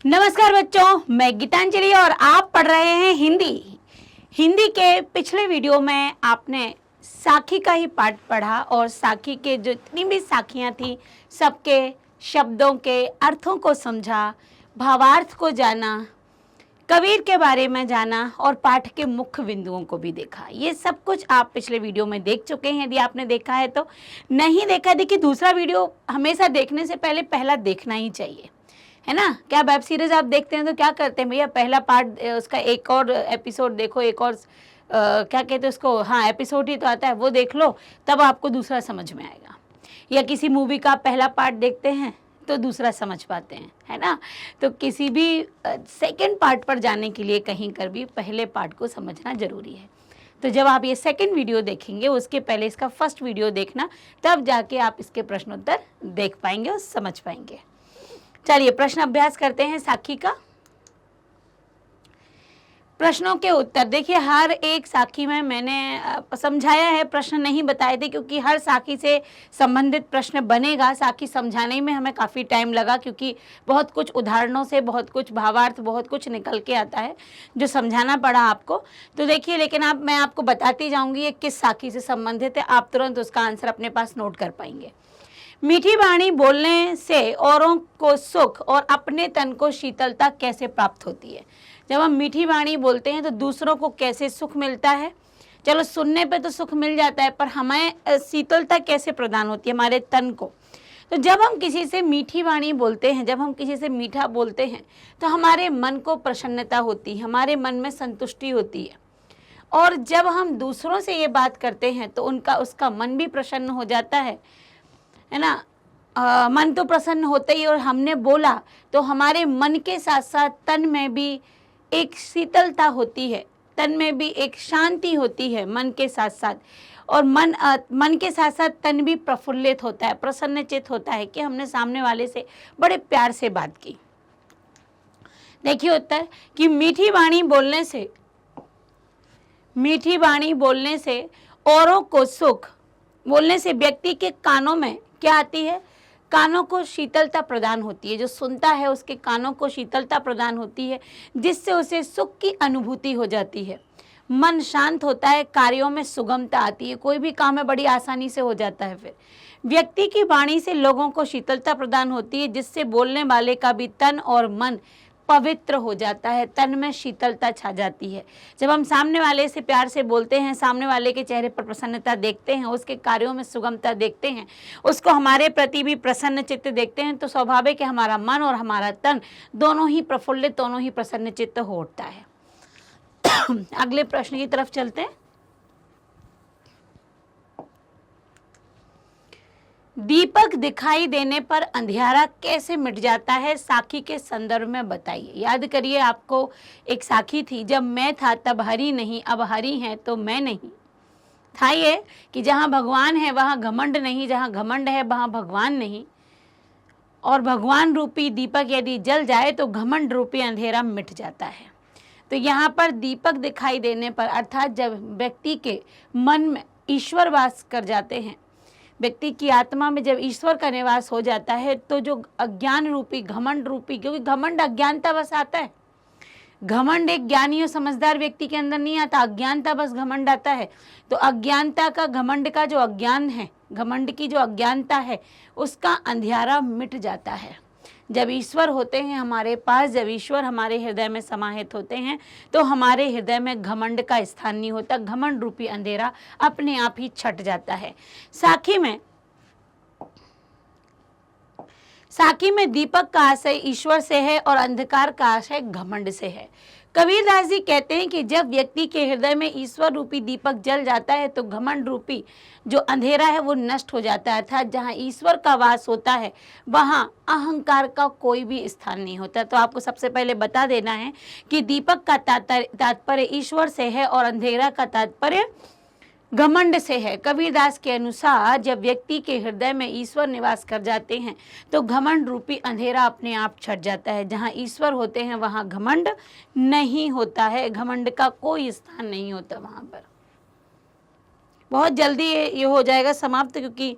नमस्कार बच्चों, मैं गीतांजलि और आप पढ़ रहे हैं हिंदी के पिछले वीडियो में आपने साखी का ही पाठ पढ़ा और साखी के जो जितनी भी साखियां थी सबके शब्दों के अर्थों को समझा, भावार्थ को जाना, कबीर के बारे में जाना और पाठ के मुख्य बिंदुओं को भी देखा। ये सब कुछ आप पिछले वीडियो में देख चुके हैं। यदि आपने देखा है तो, नहीं देखा देखिए दूसरा वीडियो हमेशा देखने से पहले पहला देखना ही चाहिए, है ना। क्या वेब सीरीज आप देखते हैं तो क्या करते हैं भैया, पहला पार्ट उसका एक और एपिसोड देखो, एक और क्या कहते हैं उसको, हाँ एपिसोड ही तो आता है, वो देख लो, तब आपको दूसरा समझ में आएगा। या किसी मूवी का पहला पार्ट देखते हैं तो दूसरा समझ पाते हैं, है ना। तो किसी भी सेकंड पार्ट पर जाने के लिए कहीं कर भी पहले पार्ट को समझना जरूरी है। तो जब आप ये सेकंड वीडियो देखेंगे उसके पहले इसका फर्स्ट वीडियो देखना, तब जाके आप इसके प्रश्नोत्तर देख पाएंगे और समझ पाएंगे। चलिए प्रश्न अभ्यास करते हैं साखी का। प्रश्नों के उत्तर देखिए, हर एक साखी में मैंने समझाया है, प्रश्न नहीं बताए थे क्योंकि हर साखी से संबंधित प्रश्न बनेगा। साखी समझाने में हमें काफ़ी टाइम लगा क्योंकि बहुत कुछ उदाहरणों से, बहुत कुछ भावार्थ, बहुत कुछ निकल के आता है जो समझाना पड़ा आपको। तो देखिए, लेकिन मैं आपको बताती जाऊँगी ये किस साखी से संबंधित है, आप तुरंत उसका आंसर अपने पास नोट कर पाएंगे। मीठी वाणी बोलने से औरों को सुख और अपने तन को शीतलता कैसे प्राप्त होती है। जब हम मीठी वाणी बोलते हैं तो दूसरों को कैसे सुख मिलता है। चलो सुनने पे तो सुख मिल जाता है, पर हमें शीतलता कैसे प्रदान होती है हमारे तन को। तो जब हम किसी से मीठी वाणी बोलते हैं, जब हम किसी से मीठा बोलते हैं तो हमारे मन को प्रसन्नता होती है, हमारे मन में संतुष्टि होती है। और जब हम दूसरों से ये बात करते हैं तो उसका मन भी प्रसन्न हो जाता है ना। मन तो प्रसन्न होता ही, और हमने बोला तो हमारे मन के साथ साथ तन में भी एक शीतलता होती है, तन में भी एक शांति होती है मन के साथ साथ। और मन के साथ साथ तन भी प्रफुल्लित होता है, प्रसन्नचित होता है कि हमने सामने वाले से बड़े प्यार से बात की। देखिए उत्तर कि मीठी वाणी बोलने से औरों को सुख, बोलने से व्यक्ति के कानों में क्या आती है, कानों को शीतलता प्रदान होती है। जो सुनता है उसके कानों को शीतलता प्रदान होती है, जिससे उसे सुख की अनुभूति हो जाती है। मन शांत होता है, कार्यों में सुगमता आती है, कोई भी काम है बड़ी आसानी से हो जाता है। फिर व्यक्ति की वाणी से लोगों को शीतलता प्रदान होती है, जिससे बोलने वाले का भी तन और मन पवित्र हो जाता है, तन में शीतलता छा जाती है। जब हम सामने वाले से प्यार से बोलते हैं, सामने वाले के चेहरे पर प्रसन्नता देखते हैं, उसके कार्यों में सुगमता देखते हैं, उसको हमारे प्रति भी प्रसन्न चित्त देखते हैं, तो स्वाभाविक है हमारा मन और हमारा तन दोनों ही प्रफुल्लित, दोनों ही प्रसन्न चित्त हो उठता है। अगले प्रश्न की तरफ चलते हैं। दीपक दिखाई देने पर अंधियारा कैसे मिट जाता है, साखी के संदर्भ में बताइए। याद करिए, आपको एक साखी थी, जब मैं था तब हरि नहीं, अब हरि है तो मैं नहीं। था ये कि जहाँ भगवान है वहाँ घमंड नहीं, जहाँ घमंड है वहाँ भगवान नहीं। और भगवान रूपी दीपक यदि जल जाए तो घमंड रूपी अंधेरा मिट जाता है। तो यहाँ पर दीपक दिखाई देने पर, अर्थात जब व्यक्ति के मन में ईश्वर वास कर जाते हैं, व्यक्ति की आत्मा में जब ईश्वर का निवास हो जाता है, तो जो अज्ञान रूपी, घमंड रूपी, क्योंकि घमंड अज्ञानता बस आता है, घमंड एक ज्ञानी और समझदार व्यक्ति के अंदर नहीं आता, अज्ञानता बस घमंड आता है। तो अज्ञानता का, घमंड का जो अज्ञान है, घमंड की जो अज्ञानता है, उसका अंधियारा मिट जाता है। जब ईश्वर होते हैं हमारे पास, जब ईश्वर हमारे हृदय में समाहित होते हैं, तो हमारे हृदय में घमंड का स्थान नहीं होता, घमंड रूपी अंधेरा अपने आप ही छट जाता है। साखी में दीपक का आशय ईश्वर से है और अंधकार का आशय घमंड से है। कबीरदास जी कहते हैं कि जब व्यक्ति के हृदय में ईश्वर रूपी दीपक जल जाता है तो घमंड रूपी जो अंधेरा है वो नष्ट हो जाता है, अर्थात जहाँ ईश्वर का वास होता है वहाँ अहंकार का कोई भी स्थान नहीं होता। तो आपको सबसे पहले बता देना है कि दीपक का तात्पर्य ईश्वर से है और अंधेरा का तात्पर्य घमंड से है। कबीरदास के अनुसार जब व्यक्ति के हृदय में ईश्वर निवास कर जाते हैं तो घमंड रूपी अंधेरा अपने आप छट जाता है। जहाँ ईश्वर होते हैं वहाँ घमंड नहीं होता है, घमंड का कोई स्थान नहीं होता वहाँ पर। बहुत जल्दी ये हो जाएगा समाप्त, क्योंकि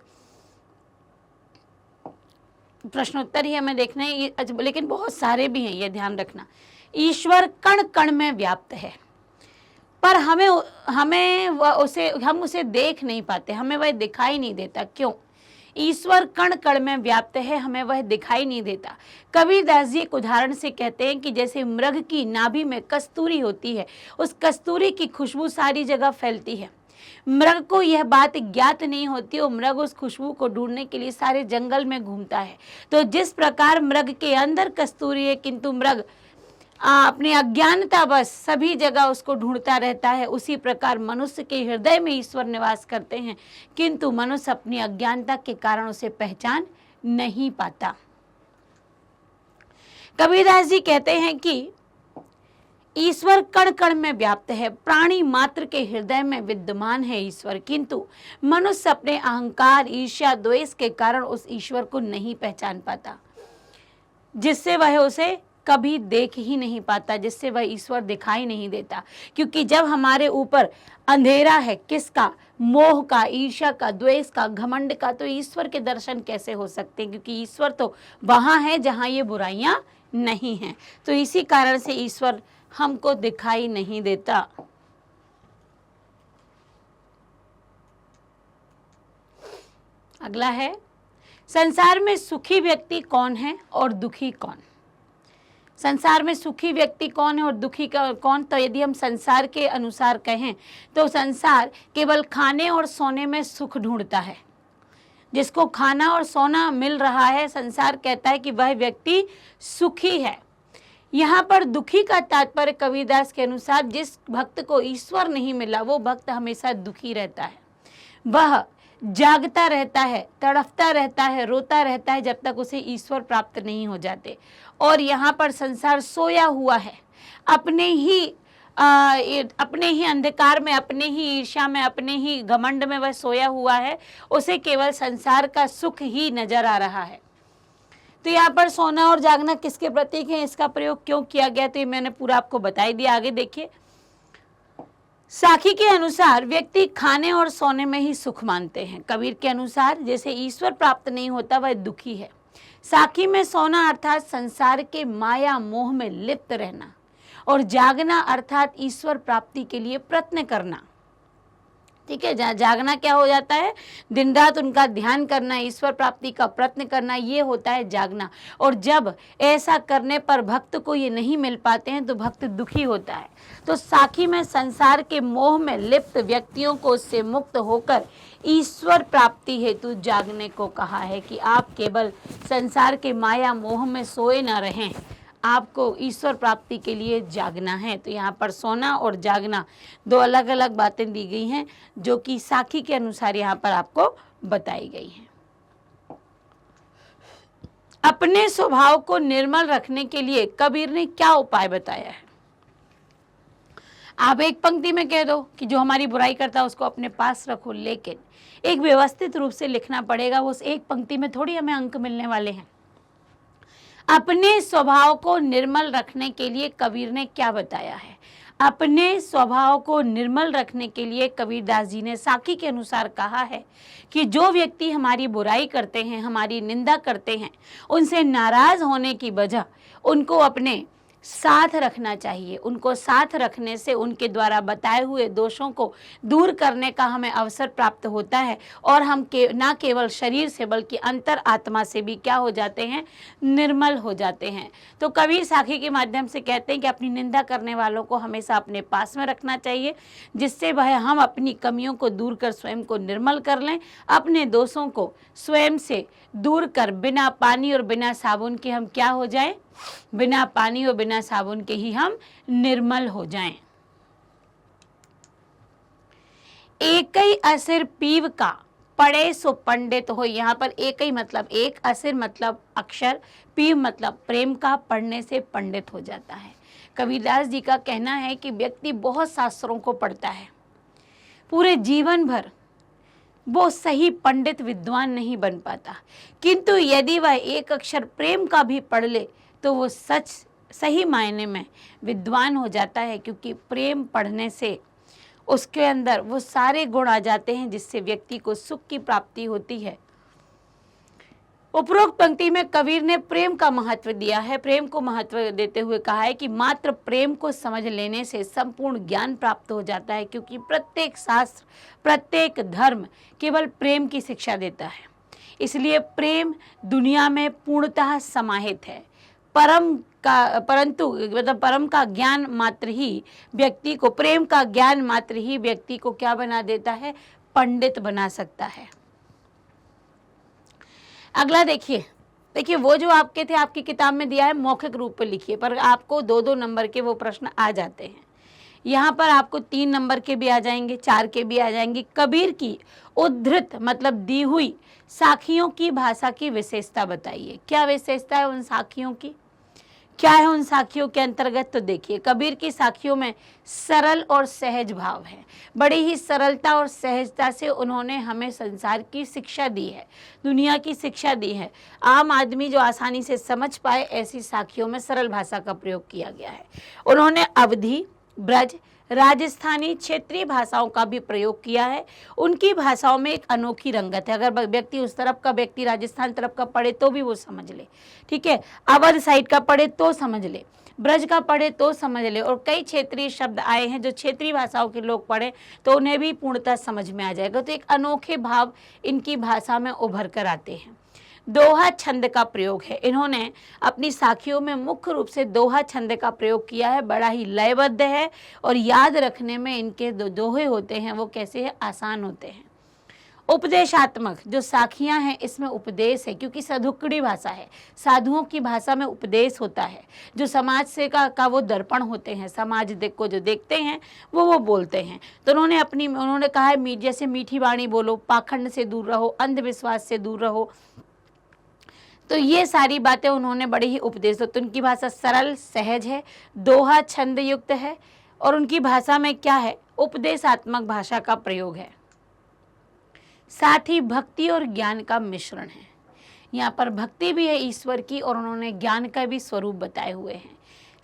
प्रश्नोत्तर ही हमें देखना है लेकिन बहुत सारे भी हैं, ये ध्यान रखना। ईश्वर कण कण में व्याप्त है, पर हम उसे देख नहीं पाते, हमें वह दिखाई नहीं देता। क्यों? ईश्वर कण कण में व्याप्त है, हमें वह दिखाई नहीं देता। कबीरदास जी एक उदाहरण से कहते हैं कि जैसे मृग की नाभि में कस्तूरी होती है, उस कस्तूरी की खुशबू सारी जगह फैलती है। मृग को यह बात ज्ञात नहीं होती और मृग उस खुशबू को ढूंढने के लिए सारे जंगल में घूमता है। तो जिस प्रकार मृग के अंदर कस्तूरी है, किंतु मृग अपनी अज्ञानता बस सभी जगह उसको ढूंढता रहता है, उसी प्रकार मनुष्य के हृदय में ईश्वर निवास करते हैं, किंतु मनुष्य अपनी अज्ञानता के कारण उसे पहचान नहीं पाता। कबीरदास जी कहते हैं कि ईश्वर कण कण में व्याप्त है, प्राणी मात्र के हृदय में विद्यमान है ईश्वर, किंतु मनुष्य अपने अहंकार, ईर्ष्या, द्वेष के कारण उस ईश्वर को नहीं पहचान पाता, जिससे वह उसे कभी देख ही नहीं पाता, जिससे वह ईश्वर दिखाई नहीं देता। क्योंकि जब हमारे ऊपर अंधेरा है, किसका? मोह का, ईर्ष्या का, द्वेष का, घमंड का, तो ईश्वर के दर्शन कैसे हो सकते हैं? क्योंकि ईश्वर तो वहां है जहां ये बुराइयां नहीं हैं। तो इसी कारण से ईश्वर हमको दिखाई नहीं देता। अगला है, संसार में सुखी व्यक्ति कौन है और दुखी कौन? संसार में सुखी व्यक्ति कौन है और दुखी कौन? तो यदि हम संसार के अनुसार कहें तो संसार केवल खाने और सोने में सुख ढूंढता है। जिसको खाना और सोना मिल रहा है, संसार कहता है कि वह व्यक्ति सुखी है। यहाँ पर दुखी का तात्पर्य कबीरदास के अनुसार जिस भक्त को ईश्वर नहीं मिला वो भक्त हमेशा दुखी रहता है। वह जागता रहता है, तड़फता रहता है, रोता रहता है जब तक उसे ईश्वर प्राप्त नहीं हो जाते। और यहाँ पर संसार सोया हुआ है, अपने ही अंधकार में, अपने ही ईर्ष्या में, अपने ही घमंड में वह सोया हुआ है। उसे केवल संसार का सुख ही नजर आ रहा है। तो यहाँ पर सोना और जागना किसके प्रतीक है, इसका प्रयोग क्यों किया गया, तो ये मैंने पूरा आपको बता ही दिया। आगे देखिए, साखी के अनुसार व्यक्ति खाने और सोने में ही सुख मानते हैं। कबीर के अनुसार जैसे ईश्वर प्राप्त नहीं होता वह दुखी है। साखी में सोना अर्थात संसार के माया मोह में लिप्त रहना, और जागना अर्थात ईश्वर प्राप्ति के लिए प्रयत्न करना। ठीक है, जागना क्या हो जाता है? दिन रात उनका ध्यान करना, ईश्वर प्राप्ति का प्रयत्न करना, ये होता है जागना। और जब ऐसा करने पर भक्त को ये नहीं मिल पाते हैं तो भक्त दुखी होता है। तो साखी में संसार के मोह में लिप्त व्यक्तियों को उससे मुक्त होकर ईश्वर प्राप्ति हेतु जागने को कहा है कि आप केवल संसार के माया मोह में सोए न रहें, आपको ईश्वर प्राप्ति के लिए जागना है। तो यहाँ पर सोना और जागना दो अलग अलग बातें दी गई हैं जो कि साखी के अनुसार यहाँ पर आपको बताई गई हैं। अपने स्वभाव को निर्मल रखने के लिए कबीर ने क्या उपाय बताया है? आप एक पंक्ति में कह दो कि जो हमारी बुराई करता है उसको अपने पास रखो, लेकिन एक व्यवस्थित रूप से लिखना पड़ेगा। उस एक पंक्ति में थोड़ी हमें अंक मिलने वाले हैं। अपने स्वभाव को निर्मल रखने के लिए कबीर ने क्या बताया है? अपने स्वभाव को निर्मल रखने के लिए कबीरदास जी ने साखी के अनुसार कहा है कि जो व्यक्ति हमारी बुराई करते हैं, हमारी निंदा करते हैं, उनसे नाराज होने की बजाय उनको अपने साथ रखना चाहिए। उनको साथ रखने से उनके द्वारा बताए हुए दोषों को दूर करने का हमें अवसर प्राप्त होता है, और हम ना केवल शरीर से बल्कि अंतर आत्मा से भी क्या हो जाते हैं? निर्मल हो जाते हैं। तो कबीर साखी के माध्यम से कहते हैं कि अपनी निंदा करने वालों को हमेशा अपने पास में रखना चाहिए, जिससे वह हम अपनी कमियों को दूर कर स्वयं को निर्मल कर लें, अपने दोषों को स्वयं से दूर कर बिना पानी और बिना साबुन के हम क्या हो जाएं? बिना पानी और बिना साबुन के ही हम निर्मल हो जाएं। एक ही असिर पीव का पढ़े सो पंडित हो। यहाँ पर एक ही मतलब, एक असिर मतलब अक्षर, पीव मतलब प्रेम का, पढ़ने से पंडित हो जाता है। कबीरदास जी का कहना है कि व्यक्ति बहुत शास्त्रों को पढ़ता है, पूरे जीवन भर वो सही पंडित विद्वान नहीं बन पाता, किंतु यदि वह एक अक्षर प्रेम का भी पढ़ ले तो वो सही मायने में विद्वान हो जाता है। क्योंकि प्रेम पढ़ने से उसके अंदर वो सारे गुण आ जाते हैं जिससे व्यक्ति को सुख की प्राप्ति होती है। उपरोक्त पंक्ति में कबीर ने प्रेम का महत्व दिया है। प्रेम को महत्व देते हुए कहा है कि मात्र प्रेम को समझ लेने से संपूर्ण ज्ञान प्राप्त हो जाता है, क्योंकि प्रत्येक शास्त्र, प्रत्येक धर्म केवल प्रेम की शिक्षा देता है। इसलिए प्रेम दुनिया में पूर्णतः समाहित है। परंतु परम का ज्ञान मात्र ही व्यक्ति को, प्रेम का ज्ञान मात्र ही व्यक्ति को क्या बना देता है? पंडित बना सकता है। अगला देखिए वो जो आपके थे, आपकी किताब में दिया है मौखिक रूप में लिखिए, पर आपको 2-2 नंबर के वो प्रश्न आ जाते हैं। यहाँ पर आपको 3 नंबर के भी आ जाएंगे, 4 के भी आ जाएंगे। कबीर की उद्धृत मतलब दी हुई साखियों की भाषा की विशेषता बताइए। क्या विशेषता है उन साखियों की? क्या है उन साखियों के अंतर्गत? तो देखिए, कबीर की साखियों में सरल और सहज भाव है। बड़ी ही सरलता और सहजता से उन्होंने हमें संसार की शिक्षा दी है, दुनिया की शिक्षा दी है। आम आदमी जो आसानी से समझ पाए, ऐसी साखियों में सरल भाषा का प्रयोग किया गया है। उन्होंने अवधी, ब्रज, राजस्थानी, क्षेत्रीय भाषाओं का भी प्रयोग किया है। उनकी भाषाओं में एक अनोखी रंगत है। अगर व्यक्ति उस तरफ का व्यक्ति राजस्थान तरफ का पढ़े तो भी वो समझ ले, ठीक है। अवध साइड का पढ़े तो समझ ले, ब्रज का पढ़े तो समझ ले, और कई क्षेत्रीय शब्द आए हैं जो क्षेत्रीय भाषाओं के लोग पढ़े तो उन्हें भी पूर्णतः समझ में आ जाएगा। तो एक अनोखे भाव इनकी भाषा में उभर कर आते हैं। दोहा छंद का प्रयोग है। इन्होंने अपनी साखियों में मुख्य रूप से दोहा छंद का प्रयोग किया है। बड़ा ही लयबद्ध है और याद रखने में इनके दोहे होते हैं वो कैसे है? आसान होते हैं। उपदेशात्मक जो साखियां हैं, इसमें उपदेश है, क्योंकि सधुकड़ी भाषा है, साधुओं की भाषा में उपदेश होता है। जो समाज से का वो दर्पण होते हैं, समाज को जो देखते हैं वो बोलते हैं। तो उन्होंने कहा है जैसे मीठी वाणी बोलो, पाखंड से दूर रहो, अंधविश्वास से दूर रहो। तो ये सारी बातें उन्होंने बड़े ही उपदेश, तो उनकी भाषा सरल सहज है, दोहा छंद युक्त है, और उनकी भाषा में क्या है? उपदेशात्मक भाषा का प्रयोग है। साथ ही भक्ति और ज्ञान का मिश्रण है। यहाँ पर भक्ति भी है ईश्वर की, और उन्होंने ज्ञान का भी स्वरूप बताए हुए हैं।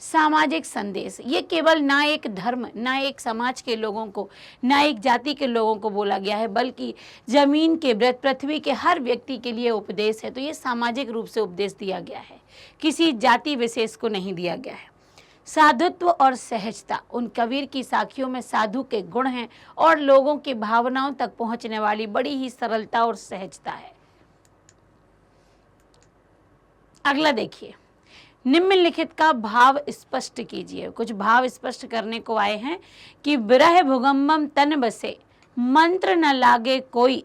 सामाजिक संदेश, ये केवल ना एक धर्म, ना एक समाज के लोगों को, ना एक जाति के लोगों को बोला गया है, बल्कि जमीन के, पृथ्वी के हर व्यक्ति के लिए उपदेश है। तो ये सामाजिक रूप से उपदेश दिया गया है, किसी जाति विशेष को नहीं दिया गया है। साधुत्व और सहजता, उन कबीर की साखियों में साधु के गुण हैं और लोगों की भावनाओं तक पहुंचने वाली बड़ी ही सरलता और सहजता है। अगला देखिए, निम्नलिखित का भाव स्पष्ट कीजिए। कुछ भाव स्पष्ट करने को आए हैं कि विरह भुगम्बम तन बसे, मंत्र न लागे कोई।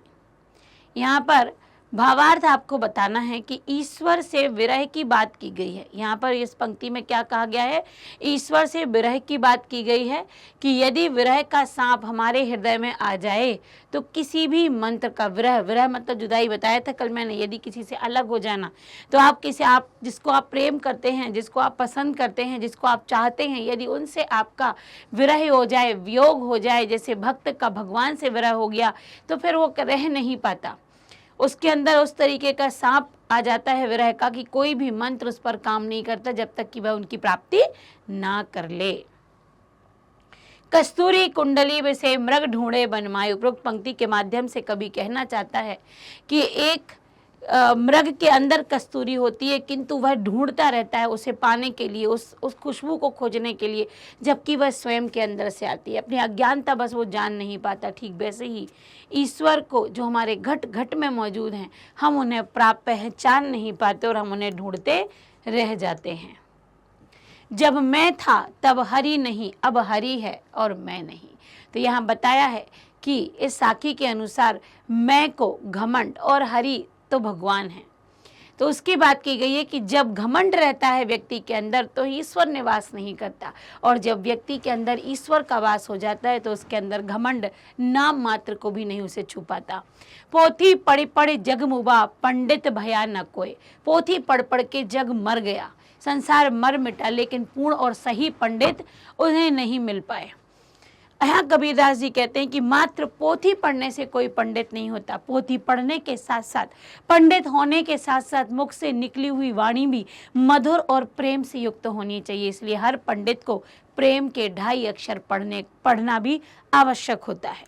यहाँ पर भावार्थ आपको बताना है कि ईश्वर से विरह की बात की गई है। यहाँ पर इस पंक्ति में क्या कहा गया है? ईश्वर से विरह की बात की गई है कि यदि विरह का सांप हमारे हृदय में आ जाए तो किसी भी मंत्र का, विरह मतलब जुदाई बताया था कल मैंने, यदि किसी से अलग हो जाना, तो आप जिसको आप प्रेम करते हैं, जिसको आप पसंद करते हैं, जिसको आप चाहते हैं, यदि उनसे आपका विरह हो जाए, वियोग हो जाए, जैसे भक्त का भगवान से विरह हो गया, तो फिर वो रह नहीं पाता। उसके अंदर उस तरीके का सांप आ जाता है विरह का कि कोई भी मंत्र उस पर काम नहीं करता जब तक कि वह उनकी प्राप्ति ना कर ले। कस्तूरी कुंडली से मृग ढूंढे बनमाए। उपरोक्त पंक्ति के माध्यम से कवि कहना चाहता है कि एक मृग के अंदर कस्तूरी होती है, किंतु वह ढूंढता रहता है उसे पाने के लिए, उस खुशबू को खोजने के लिए, जबकि वह स्वयं के अंदर से आती है। अपनी अज्ञानता बस वो जान नहीं पाता। ठीक वैसे ही ईश्वर को, जो हमारे घट घट में मौजूद हैं, हम उन्हें पहचान नहीं पाते और हम उन्हें ढूंढते रह जाते हैं। जब मैं था तब हरि नहीं, अब हरि है और मैं नहीं। तो यहाँ बताया है कि इस साखी के अनुसार मैं को घमंड और हरि तो भगवान है। तो उसकी बात की गई है कि जब घमंड रहता है व्यक्ति के अंदर तो ईश्वर निवास नहीं करता, और जब व्यक्ति के अंदर ईश्वर का वास हो जाता है तो उसके अंदर घमंड नाम मात्र को भी नहीं उसे छुपाता। पोथी पढ़ी पढ़े जग मुबा, पंडित भया न कोई। पोथी पढ़ पढ़ के जग मर गया, संसार मर मिटा, लेकिन पूर्ण और सही पंडित उन्हें नहीं मिल पाए। यहाँ कबीरदास जी कहते हैं कि मात्र पोथी पढ़ने से कोई पंडित नहीं होता। पोथी पढ़ने के साथ साथ, पंडित होने के साथ साथ मुख से निकली हुई वाणी भी मधुर और प्रेम से युक्त होनी चाहिए। इसलिए हर पंडित को प्रेम के 2.5 अक्षर पढ़ना भी आवश्यक होता है।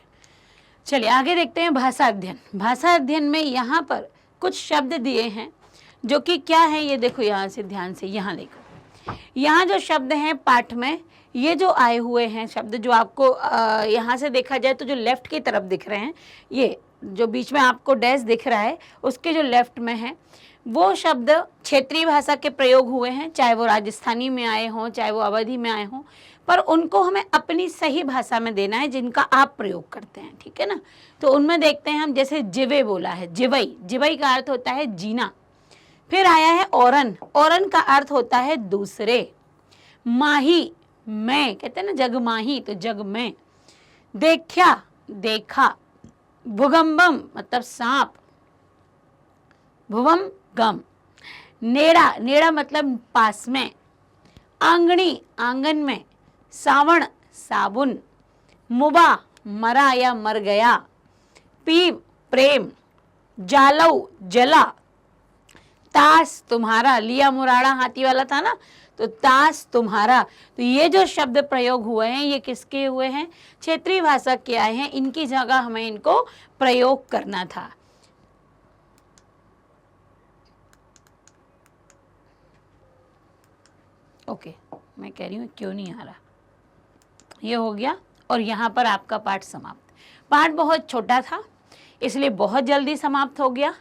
चलिए आगे देखते हैं भाषा अध्ययन। भाषा अध्ययन में यहाँ पर कुछ शब्द दिए हैं जो कि क्या है ये देखो, यहाँ से ध्यान से यहाँ देखो, यहाँ जो शब्द हैं पाठ में, ये जो आए हुए हैं शब्द जो आपको यहाँ से देखा जाए तो जो लेफ्ट की तरफ दिख रहे हैं, ये जो बीच में आपको डैश दिख रहा है उसके जो लेफ्ट में है, वो शब्द क्षेत्रीय भाषा के प्रयोग हुए हैं, चाहे वो राजस्थानी में आए हों चाहे वो अवधी में आए हों, पर उनको हमें अपनी सही भाषा में देना है जिनका आप प्रयोग करते हैं, ठीक है ना। तो उनमें देखते हैं हम, जैसे जिवे बोला है, जिवई, जिवई का अर्थ होता है जीना। फिर आया है औरन, औरन का अर्थ होता है दूसरे। माही, मैं, कहते हैं ना जग माही, तो जग में। देखा, देखा। भुगम्बम मतलब सांप, भुवम गम। नेड़ा, नेड़ा मतलब पास में। आंगणी, आंगन में। सावण, साबुन। मुबा, मरा या मर गया। पीव, प्रेम। जालऊ, जला। तास, तुम्हारा, लिया मुराड़ा हाथी वाला था ना, तो तास तुम्हारा। तो ये जो शब्द प्रयोग हुए हैं ये किसके हुए हैं, क्षेत्रीय भाषा के आए हैं, इनकी जगह हमें इनको प्रयोग करना था। ओके, मैं कह रही हूँ क्यों नहीं आ रहा, ये हो गया। और यहाँ पर आपका पाठ समाप्त। पाठ बहुत छोटा था इसलिए बहुत जल्दी समाप्त हो गया।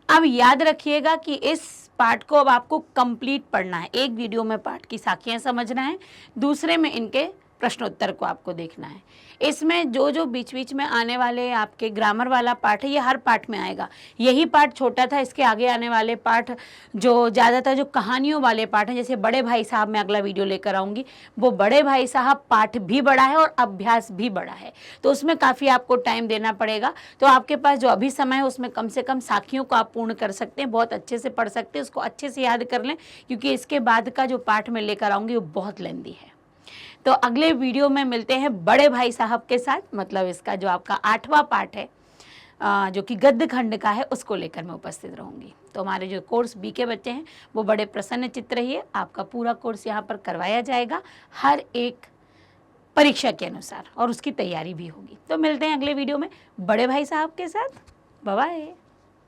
अब याद रखिएगा कि इस पाठ को अब आपको कंप्लीट पढ़ना है। एक वीडियो में पाठ की साखियाँ समझना है, दूसरे में इनके प्रश्नोत्तर को आपको देखना है। इसमें जो जो बीच बीच में आने वाले आपके ग्रामर वाला पाठ है ये हर पाठ में आएगा। यही पाठ छोटा था, इसके आगे आने वाले पाठ जो ज़्यादातर जो कहानियों वाले पाठ हैं, जैसे बड़े भाई साहब मैं अगला वीडियो लेकर आऊँगी, वो बड़े भाई साहब पाठ भी बड़ा है और अभ्यास भी बड़ा है, तो उसमें काफ़ी आपको टाइम देना पड़ेगा। तो आपके पास जो अभी समय है उसमें कम से कम साखियों को आप पूर्ण कर सकते हैं, बहुत अच्छे से पढ़ सकते हैं, उसको अच्छे से याद कर लें, क्योंकि इसके बाद का जो पाठ मैं लेकर आऊँगी वो बहुत लेंदी है। तो अगले वीडियो में मिलते हैं बड़े भाई साहब के साथ, मतलब इसका जो आपका 8वां पाठ है जो कि गद्य खंड का है, उसको लेकर मैं उपस्थित रहूँगी। तो हमारे जो कोर्स बी के बच्चे हैं वो बड़े प्रसन्न चित्त रहिए, आपका पूरा कोर्स यहाँ पर करवाया जाएगा हर एक परीक्षा के अनुसार, और उसकी तैयारी भी होगी। तो मिलते हैं अगले वीडियो में बड़े भाई साहब के साथ। Bye bye.